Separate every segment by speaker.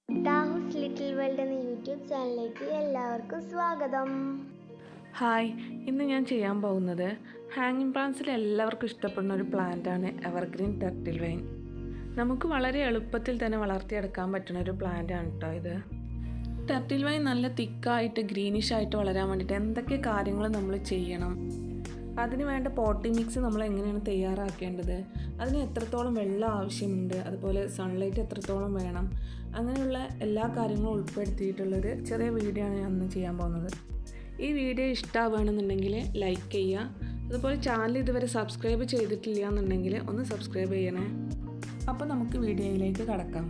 Speaker 1: താഹൂസ് little world എന്ന YouTube ചാനലിലേക്ക് എല്ലാവർക്കും സ്വാഗതം.
Speaker 2: ഹായ്, ഇന്ന് ഞാൻ ചെയ്യാൻ പോകുന്നത് ഹാങ്ങിങ് പ്ലാന്റ്സിൽ എല്ലാവർക്കും ഇഷ്ടപ്പെടുന്ന ഒരു പ്ലാന്റാണ് എവർഗ്രീൻ ടർട്ടിൽ വൈൻ. നമുക്ക് വളരെ എളുപ്പത്തിൽ തന്നെ വളർത്തിയെടുക്കാൻ പറ്റുന്ന ഒരു പ്ലാന്റാണ് കേട്ടോ ഇത്. ടർട്ടിൽ വൈൻ നല്ല തിക്കായിട്ട് ഗ്രീനിഷ് ആയിട്ട് വളരാൻ വേണ്ടിയിട്ട് എന്തൊക്കെ കാര്യങ്ങൾ നമ്മൾ ചെയ്യണം, അതിന് വേണ്ട പോട്ടി മിക്സ് നമ്മൾ എങ്ങനെയാണ് തയ്യാറാക്കേണ്ടത്, അതിന് എത്രത്തോളം വെള്ളം ആവശ്യമുണ്ട്, അതുപോലെ സൺലൈറ്റ് എത്രത്തോളം വേണം, അങ്ങനെയുള്ള എല്ലാ കാര്യങ്ങളും ഉൾപ്പെടുത്തിയിട്ടുള്ളൊരു ചെറിയ വീഡിയോ ആണ് ഞാൻ ഇന്ന് ചെയ്യാൻ പോകുന്നത്. ഈ വീഡിയോ ഇഷ്ടമാവുകയാണെന്നുണ്ടെങ്കിൽ ലൈക്ക് ചെയ്യുക, അതുപോലെ ചാനൽ ഇതുവരെ സബ്സ്ക്രൈബ് ചെയ്തിട്ടില്ല എന്നുണ്ടെങ്കിൽ ഒന്ന് സബ്സ്ക്രൈബ് ചെയ്യണേ. അപ്പോൾ നമുക്ക് വീഡിയോയിലേക്ക് കടക്കാം.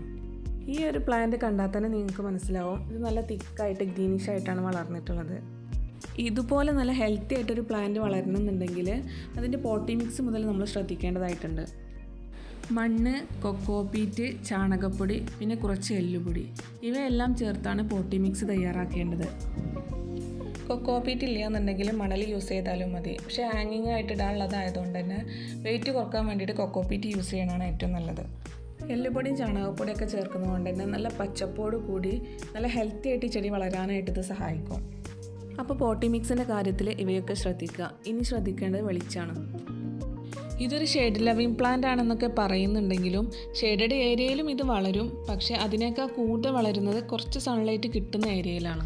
Speaker 2: ഈ ഒരു പ്ലാന്റ് കണ്ടാൽ തന്നെ നിങ്ങൾക്ക് മനസ്സിലാവും ഇത് നല്ല തിക്കായിട്ട് ഗ്രീനിഷ് ആയിട്ടാണ് വളർന്നിട്ടുള്ളത്. ഇതുപോലെ നല്ല ഹെൽത്തി ആയിട്ടൊരു പ്ലാന്റ് വളരണമെന്നുണ്ടെങ്കിൽ അതിൻ്റെ പോട്ടി മിക്സ് മുതൽ നമ്മൾ ശ്രദ്ധിക്കേണ്ടതായിട്ടുണ്ട്. മണ്ണ്, കൊക്കോപീറ്റ്, ചാണകപ്പൊടി, പിന്നെ കുറച്ച് എല്ലുപൊടി, ഇവയെല്ലാം ചേർത്താണ് പോട്ടി മിക്സ് തയ്യാറാക്കേണ്ടത്. കൊക്കോപീറ്റ് ഇല്ല എന്നുണ്ടെങ്കിൽ മണൽ യൂസ് ചെയ്താലും മതി. പക്ഷേ ഹാങ്ങിങ് ആയിട്ട് ഇടാനുള്ളതായതുകൊണ്ട് തന്നെ വെയിറ്റ് കുറക്കാൻ വേണ്ടിയിട്ട് കൊക്കോപീറ്റ് യൂസ് ചെയ്യണതാണ് ഏറ്റവും നല്ലത്. എല്ലുപൊടിയും ചാണകപ്പൊടിയൊക്കെ ചേർക്കുന്നതുകൊണ്ട് തന്നെ നല്ല പച്ചപ്പോട് കൂടി നല്ല ഹെൽത്തി ആയിട്ട് ചെടി വളരാനായിട്ട് ഇത് സഹായിക്കും. അപ്പോൾ പോട്ടി മിക്സിൻ്റെ കാര്യത്തിൽ ഇവയൊക്കെ ശ്രദ്ധിക്കുക. ഇനി ശ്രദ്ധിക്കേണ്ടത് വെളിച്ചമാണ്. ഇതൊരു ഷെയ്ഡ് ലവിങ് പ്ലാന്റ് ആണെന്നൊക്കെ പറയുന്നുണ്ടെങ്കിലും ഷെയ്ഡഡ് ഏരിയയിലും ഇത് വളരും. പക്ഷേ അതിനേക്കാൾ കൂടുതൽ വളരുന്നത് കുറച്ച് സൺലൈറ്റ് കിട്ടുന്ന ഏരിയയിലാണ്.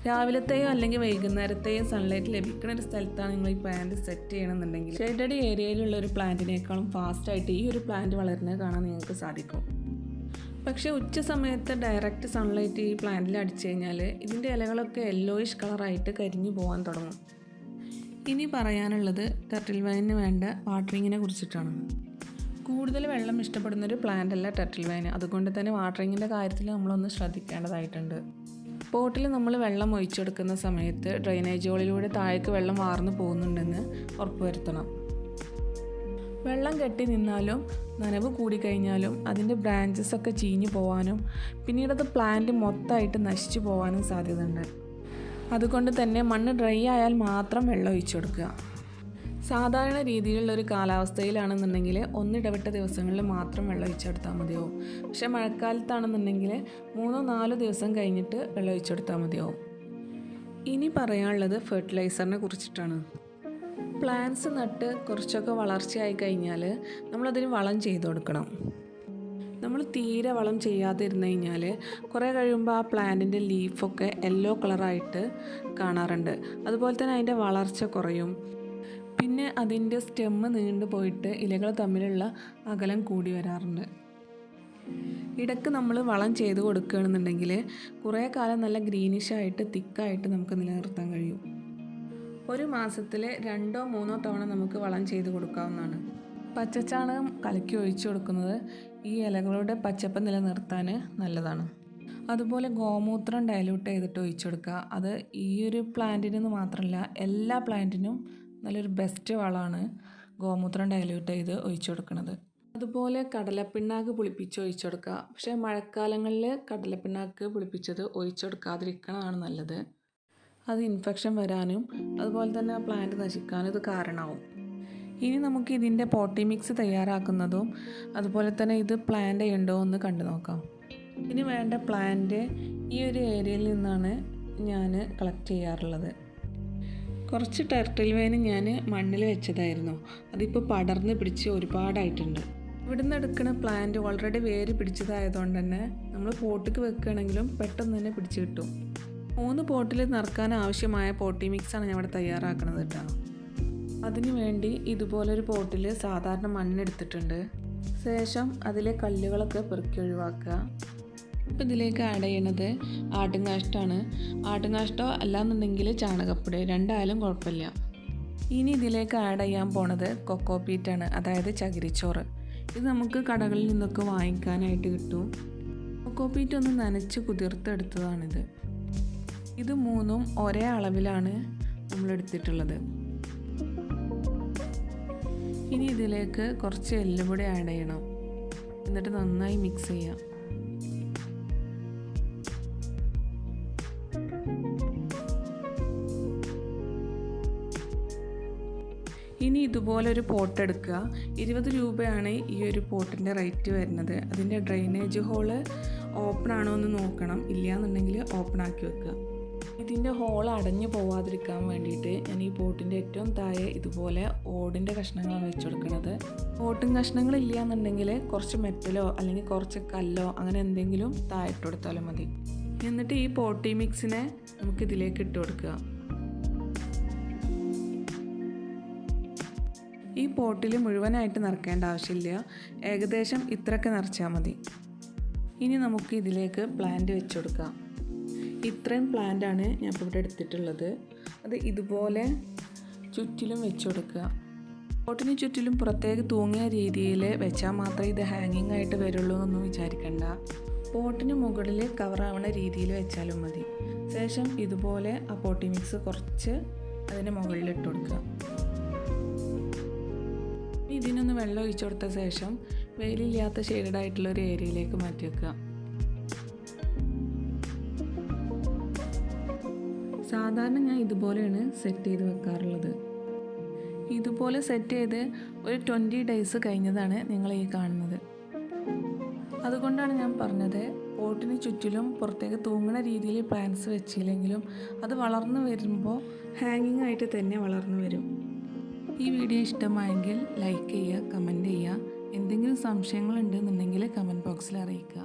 Speaker 2: രാവിലത്തെയോ അല്ലെങ്കിൽ വൈകുന്നേരത്തെയോ സൺലൈറ്റ് ലഭിക്കുന്ന ഒരു സ്ഥലത്താണ് നിങ്ങൾ ഈ പ്ലാന്റ് സെറ്റ് ചെയ്യണമെന്നുണ്ടെങ്കിൽ ഷെയ്ഡഡ് ഏരിയയിലുള്ള ഒരു പ്ലാന്റിനേക്കാളും ഫാസ്റ്റായിട്ട് ഈ ഒരു പ്ലാന്റ് വളരുന്നത് കാണാൻ നിങ്ങൾക്ക് സാധിക്കും. പക്ഷേ ഉച്ച സമയത്ത് ഡയറക്റ്റ് സൺലൈറ്റ് ഈ പ്ലാന്റിൽ അടിച്ചു കഴിഞ്ഞാൽ ഇതിൻ്റെ ഇലകളൊക്കെ യെല്ലോയിഷ് കളറായിട്ട് കരിഞ്ഞു പോകാൻ തുടങ്ങും. ഇനി പറയാനുള്ളത് ടർട്ടിൽ വൈനിന് വേണ്ട വാട്ടറിങ്ങിനെ കുറിച്ചിട്ടാണ്. കൂടുതൽ വെള്ളം ഇഷ്ടപ്പെടുന്നൊരു പ്ലാന്റ് അല്ല ടർട്ടിൽ വൈൻ. അതുകൊണ്ട് തന്നെ വാട്ടറിങ്ങിൻ്റെ കാര്യത്തിൽ നമ്മളൊന്ന് ശ്രദ്ധിക്കേണ്ടതായിട്ടുണ്ട്. പോട്ടിൽ നമ്മൾ വെള്ളം ഒഴിച്ചെടുക്കുന്ന സമയത്ത് ഡ്രെയിനേജ് ഹോളിലൂടെ താഴേക്ക് വെള്ളം വാർന്നു പോകുന്നുണ്ടെന്ന് ഉറപ്പുവരുത്തണം. വെള്ളം കെട്ടി നിന്നാലും നനവ് കൂടിക്കഴിഞ്ഞാലും അതിൻ്റെ ബ്രാഞ്ചസ് ഒക്കെ ചീഞ്ഞു പോകാനും പിന്നീടത് പ്ലാന്റ് മൊത്തമായിട്ട് നശിച്ചു പോകാനും സാധ്യതയുണ്ട്. അതുകൊണ്ട് തന്നെ മണ്ണ് ഡ്രൈ ആയാൽ മാത്രം വെള്ളം ഒഴിച്ചു കൊടുക്കുക. സാധാരണ രീതിയിലുള്ളൊരു കാലാവസ്ഥയിലാണെന്നുണ്ടെങ്കിൽ ഒന്നിടവിട്ട ദിവസങ്ങളിൽ മാത്രം വെള്ളം ഒഴിച്ചെടുത്താൽ മതിയാവും. പക്ഷേ മഴക്കാലത്താണെന്നുണ്ടെങ്കിൽ 3-4 ദിവസം കഴിഞ്ഞിട്ട് വെള്ളം ഒഴിച്ചെടുത്താൽ മതിയാവും. ഇനി പറയാനുള്ളത് ഫെർട്ടിലൈസറിനെ കുറിച്ചിട്ടാണ്. പ്ലാന്റ്സ് നട്ട് കുറച്ചൊക്കെ വളർച്ചയായി കഴിഞ്ഞാൽ നമ്മളതിന് വളം ചെയ്ത് കൊടുക്കണം. നമ്മൾ തീരെ വളം ചെയ്യാതിരുന്നു കഴിഞ്ഞാൽ കുറേ കഴിയുമ്പോൾ ആ പ്ലാന്റിൻ്റെ ലീഫൊക്കെ യെല്ലോ കളറായിട്ട് കാണാറുണ്ട്. അതുപോലെ തന്നെ അതിൻ്റെ വളർച്ച കുറയും. പിന്നെ അതിൻ്റെ സ്റ്റെമ്മ് നീണ്ടു പോയിട്ട് ഇലകൾ തമ്മിലുള്ള അകലം കൂടി വരാറുണ്ട്. ഇടയ്ക്ക് നമ്മൾ വളം ചെയ്ത് കൊടുക്കുകയാണെന്നുണ്ടെങ്കിൽ കുറേ കാലം നല്ല ഗ്രീനിഷായിട്ട് തിക്കായിട്ട് നമുക്ക് നിലനിർത്താൻ കഴിയും. ഒരു മാസത്തിൽ 2-3 തവണ നമുക്ക് വളം ചെയ്ത് കൊടുക്കാവുന്നതാണ്. പച്ചച്ചാണകം കലക്കി ഒഴിച്ചു കൊടുക്കുന്നത് ഈ ഇലകളുടെ പച്ചപ്പ് നിലനിർത്താൻ നല്ലതാണ്. അതുപോലെ ഗോമൂത്രം ഡയലൂട്ട് ചെയ്തിട്ട് ഒഴിച്ചു കൊടുക്കുക. അത് ഈ ഒരു പ്ലാന്റിന് മാത്രമല്ല എല്ലാ പ്ലാന്റിനും നല്ലൊരു ബെസ്റ്റ് വളമാണ് ഗോമൂത്രം ഡയലൂട്ട് ചെയ്ത് ഒഴിച്ചു കൊടുക്കുന്നത്. അതുപോലെ കടലപ്പിണ്ണാക്ക് പുളിപ്പിച്ച് ഒഴിച്ചു കൊടുക്കുക. പക്ഷേ മഴക്കാലങ്ങളിൽ കടലപ്പിണ്ണാക്ക് പുളിപ്പിച്ചത് ഒഴിച്ചു കൊടുക്കാതിരിക്കണതാണ് നല്ലത്. അത് ഇൻഫെക്ഷൻ വരാനും അതുപോലെ തന്നെ ആ പ്ലാന്റ് നശിക്കാനും ഇത് കാരണമാവും. ഇനി നമുക്ക് ഇതിൻ്റെ പോട്ടി മിക്സ് തയ്യാറാക്കുന്നതും അതുപോലെ തന്നെ ഇത് പ്ലാന്റ് ഉണ്ടോ എന്ന് കണ്ടു നോക്കാം. ഇനി വേണ്ട പ്ലാന്റ് ഈ ഒരു ഏരിയയിൽ നിന്നാണ് ഞാൻ കളക്ട് ചെയ്യാറുള്ളത്. കുറച്ച് ടർട്ടിൽ വൈൻ ഞാൻ മണ്ണിൽ വെച്ചതായിരുന്നു. അതിപ്പോൾ പടർന്ന് പിടിച്ച് ഒരുപാടായിട്ടുണ്ട്. ഇവിടുന്ന് എടുക്കുന്ന പ്ലാന്റ് ഓൾറെഡി വേര് പിടിച്ചതായതുകൊണ്ട് തന്നെ നമ്മൾ പോട്ടിക്ക് വെക്കുകയാണെങ്കിലും പെട്ടെന്ന് തന്നെ പിടിച്ച് കിട്ടും. 3 പോട്ടിൽ നിറക്കാൻ ആവശ്യമായ പോട്ടി മിക്സാണ് ഞാൻ ഇവിടെ തയ്യാറാക്കുന്നത് കേട്ടോ. അതിനു വേണ്ടി ഇതുപോലൊരു പോട്ടിൽ സാധാരണ മണ്ണെടുത്തിട്ടുണ്ട്. ശേഷം അതിലെ കല്ലുകളൊക്കെ പെറുക്കി ഒഴിവാക്കുക. അപ്പോൾ ഇതിലേക്ക് ആഡ് ചെയ്യണത് ആട്ടുംകാഷ്ടമാണ്. ആട്ടുംകാഷ്ടോ അല്ലാന്നുണ്ടെങ്കിൽ ചാണകപ്പൊടി, രണ്ടായാലും കുഴപ്പമില്ല. ഇനി ഇതിലേക്ക് ആഡ് ചെയ്യാൻ പോണത് കൊക്കോപീറ്റാണ്, അതായത് ചകിരിച്ചോറ്. ഇത് നമുക്ക് കടകളിൽ നിന്നൊക്കെ വാങ്ങിക്കാനായിട്ട് കിട്ടും. കൊക്കോപീറ്റ് ഒന്ന് നനച്ച് കുതിർത്തെടുത്തതാണിത്. ഇത് 3ഉം ഒരേ അളവിലാണ് നമ്മൾ എടുത്തിട്ടുള്ളത്. ഇനി ഇതിലേക്ക് കുറച്ച് എല്ലുപൊടി ആഡ് ചെയ്യണം. എന്നിട്ട് നന്നായി മിക്സ് ചെയ്യാം. ഇനി ഇതുപോലൊരു പോട്ട് എടുക്കുക. 20 രൂപയാണ് ഈ ഒരു പോട്ടിൻ്റെ റേറ്റ് വരുന്നത്. അതിൻ്റെ ഡ്രെയിനേജ് ഹോള് ഓപ്പൺ ആണോ എന്ന് നോക്കണം. ഇല്ലയെന്നുണ്ടെങ്കിൽ ഓപ്പൺ ആക്കി വെക്കുക. ഇതിൻ്റെ ഹോൾ അടഞ്ഞു പോവാതിരിക്കാൻ വേണ്ടിയിട്ട് ഞാൻ ഈ പോട്ടിൻ്റെ ഏറ്റവും താഴെ ഇതുപോലെ ഓടിൻ്റെ കഷ്ണങ്ങളാണ് വെച്ച് കൊടുക്കുന്നത്. ഓട്ടും കഷ്ണങ്ങൾ ഇല്ലയെന്നുണ്ടെങ്കിൽ കുറച്ച് മെറ്റലോ അല്ലെങ്കിൽ കുറച്ച് കല്ലോ അങ്ങനെ എന്തെങ്കിലും താഴെ ഇട്ട് കൊടുത്താലും മതി. എന്നിട്ട് ഈ പോട്ടി മിക്സിനെ നമുക്കിതിലേക്ക് ഇട്ട് കൊടുക്കുക. ഈ പോട്ടിൽ മുഴുവനായിട്ട് നിറക്കേണ്ട ആവശ്യമില്ല, ഏകദേശം ഇത്രയൊക്കെ നിറച്ചാൽ മതി. ഇനി നമുക്ക് ഇതിലേക്ക് പ്ലാന്റ് വെച്ച് കൊടുക്കാം. ഇത്രയും പ്ലാന്റാണ് ഞാൻ ഇപ്പോൾ ഇവിടെ എടുത്തിട്ടുള്ളത്. അത് ഇതുപോലെ ചുറ്റിലും വെച്ച് കൊടുക്കുക. പോട്ടിന് ചുറ്റിലും പുറത്തേക്ക് തൂങ്ങിയ രീതിയിൽ വെച്ചാൽ മാത്രമേ ഇത് ഹാങ്ങിങ് ആയിട്ട് വരുള്ളൂ എന്നൊന്നും വിചാരിക്കണ്ട. പോട്ടിന് മുകളിൽ കവറാവണ രീതിയിൽ വെച്ചാലും മതി. ശേഷം ഇതുപോലെ ആ പോട്ടി മിക്സ് കുറച്ച് അതിൻ്റെ മുകളിലിട്ട് കൊടുക്കുക. ഇതിനൊന്ന് വെള്ളം ഒഴിച്ചു കൊടുത്ത ശേഷം വെയിലില്ലാത്ത ഷെയ്ഡായിട്ടുള്ളൊരു ഏരിയയിലേക്ക് മാറ്റി വെക്കുക. സാധാരണ ഞാൻ ഇതുപോലെയാണ് സെറ്റ് ചെയ്ത് വെക്കാറുള്ളത്. ഇതുപോലെ സെറ്റ് ചെയ്ത് ഒരു 20 days കഴിഞ്ഞതാണ് നിങ്ങൾ ഈ കാണുന്നത്. അതുകൊണ്ടാണ് ഞാൻ പറഞ്ഞത് പോട്ടിന് ചുറ്റിലും പുറത്തേക്ക് തൂങ്ങുന്ന രീതിയിൽ പ്ലാന്റ്സ് വെച്ചില്ലെങ്കിലും അത് വളർന്നു വരുമ്പോൾ ഹാങ്ങിങ് ആയിട്ട് തന്നെ വളർന്നു വരും. ഈ വീഡിയോ ഇഷ്ടമായെങ്കിൽ ലൈക്ക് ചെയ്യുക, കമൻറ്റ് ചെയ്യുക. എന്തെങ്കിലും സംശയങ്ങളുണ്ടെന്നുണ്ടെങ്കിൽ കമൻറ്റ് ബോക്സിൽ അറിയിക്കുക.